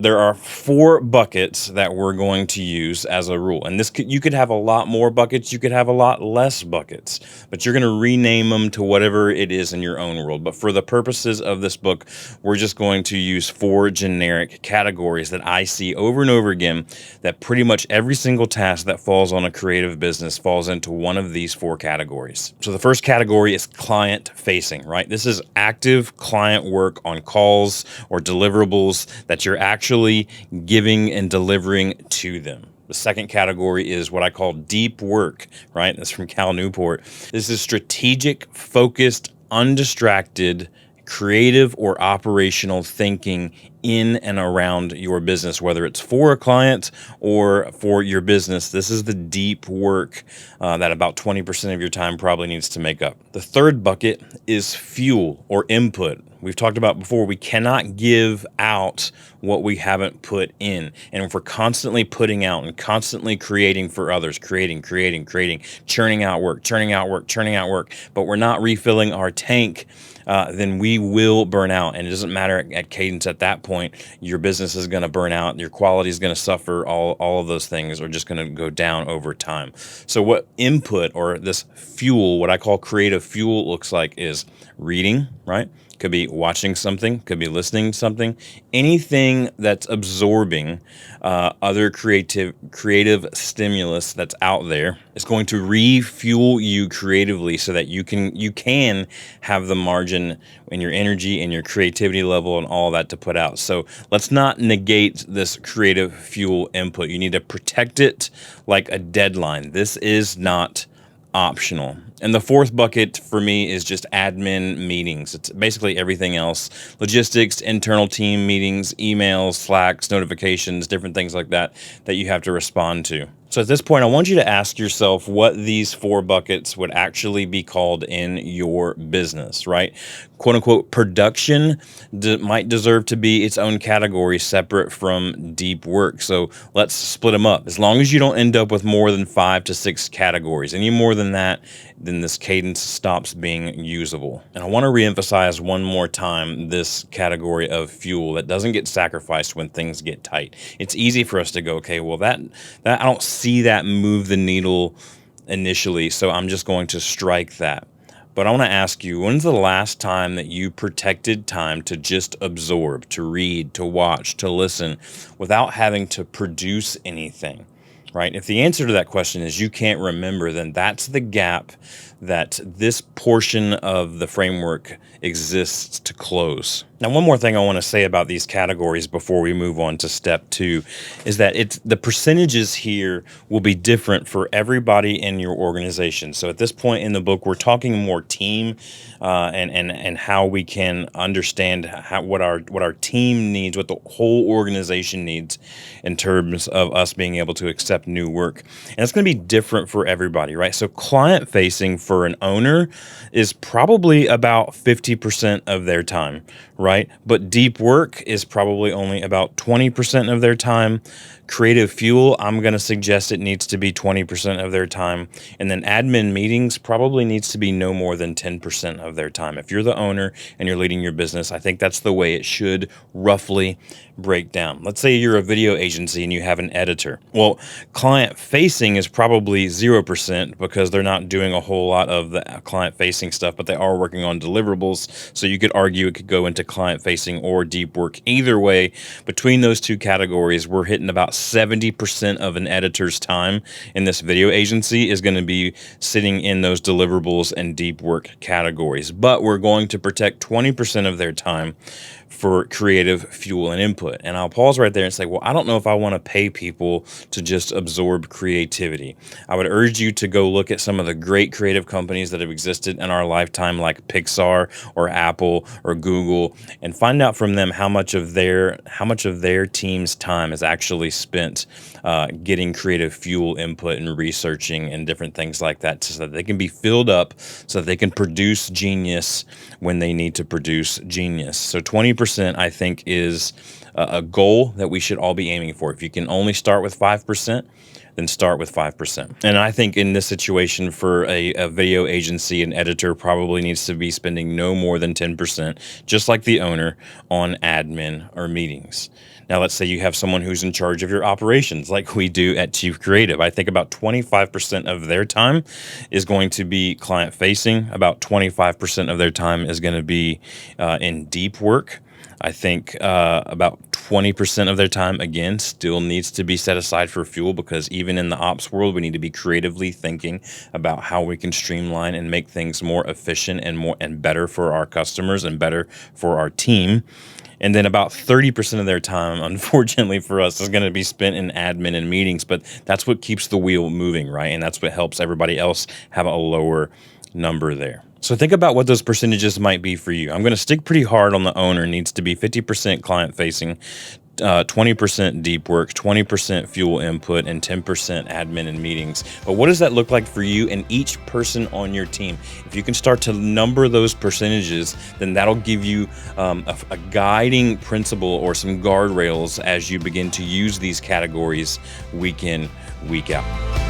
There are 4 buckets that we're going to use as a rule. And you could have a lot more buckets, you could have a lot less buckets, but you're going to rename them to whatever it is in your own world. But for the purposes of this book, we're just going to use 4 generic categories that I see over and over again, that pretty much every single task that falls on a creative business falls into one of these 4 categories. So the first category is client facing, right? This is active client work on calls or deliverables that you're actually giving and delivering to them. The second category is what I call deep work, right? That's from Cal Newport. This is strategic, focused, undistracted, creative or operational thinking in and around your business, whether it's for a client or for your business. This is the deep work that about 20% of your time probably needs to make up. The third bucket is fuel or input. We've talked about before, we cannot give out what we haven't put in. And if we're constantly putting out and constantly creating for others, creating, churning out work, but we're not refilling our tank, then we will burn out. And it doesn't matter at Cadence at that point, your business is going to burn out, your quality is going to suffer, all of those things are just going to go down over time. So what input or this fuel, what I call creative fuel, looks like is reading, right? Could be watching something, could be listening to something, anything that's absorbing other creative stimulus that's out there is going to refuel you creatively so that you can have the margin in your energy and your creativity level and all that to put out. So let's not negate this creative fuel input. You need to protect it like a deadline. This is not optional. And the fourth bucket for me is just admin meetings. It's basically everything else: logistics, internal team meetings, emails, Slacks, notifications, different things like that you have to respond to. So at this point, I want you to ask yourself what these 4 buckets would actually be called in your business, right? Quote unquote, production might deserve to be its own category separate from deep work. So let's split them up. As long as you don't end up with more than 5 to 6 categories, any more than that, then this cadence stops being usable. And I want to reemphasize one more time this category of fuel that doesn't get sacrificed when things get tight. It's easy for us to go, okay, well that I don't see that move the needle initially, so I'm just going to strike that. But I want to ask you, when's the last time that you protected time to just absorb, to read, to watch, to listen without having to produce anything? Right? If the answer to that question is you can't remember, then that's the gap that this portion of the framework exists to close. Now, one more thing I want to say about these categories before we move on to step 2 is that the percentages here will be different for everybody in your organization. So at this point in the book, we're talking more team and how we can understand what our team needs, what the whole organization needs in terms of us being able to accept new work. And it's going to be different for everybody, right? So client facing for an owner is probably about 50% of their time, right? But deep work is probably only about 20% of their time. Creative fuel, I'm going to suggest it needs to be 20% of their time. And then admin meetings probably needs to be no more than 10% of their time. If you're the owner and you're leading your business, I think that's the way it should roughly break down. Let's say you're a video agency and you have an editor. Well, client facing is probably 0% because they're not doing a whole lot of the client facing stuff, but they are working on deliverables. So you could argue it could go into client facing or deep work. Either way, between those two categories, we're hitting about 70% of an editor's time in this video agency is going to be sitting in those deliverables and deep work categories. But we're going to protect 20% of their time for creative fuel and input. And I'll pause right there and say, well, I don't know if I want to pay people to just absorb creativity. I would urge you to go look at some of the great creative companies that have existed in our lifetime, like Pixar or Apple or Google, and find out from them how much of their team's time is actually spent getting creative fuel input and researching and different things like that, so that they can be filled up, so that they can produce genius when they need to produce genius. So 20%, I think, is a goal that we should all be aiming for. If you can only start with 5%, then start with 5%. And I think in this situation for a video agency, an editor probably needs to be spending no more than 10%, just like the owner, on admin or meetings. Now, let's say you have someone who's in charge of your operations, like we do at Chief Creative. I think about 25% of their time is going to be client facing. About 25% of their time is going to be in deep work. I think about 20% of their time, again, still needs to be set aside for fuel, because even in the ops world, we need to be creatively thinking about how we can streamline and make things more efficient and better for our customers and better for our team. And then about 30% of their time, unfortunately for us, is going to be spent in admin and meetings. But that's what keeps the wheel moving, right? And that's what helps everybody else have a lower number there. So think about what those percentages might be for you. I'm going to stick pretty hard on the owner. Needs to be 50% client facing, 20% deep work, 20% fuel input, and 10% admin and meetings. But what does that look like for you and each person on your team? If you can start to number those percentages, then that'll give you a guiding principle or some guardrails as you begin to use these categories week in, week out.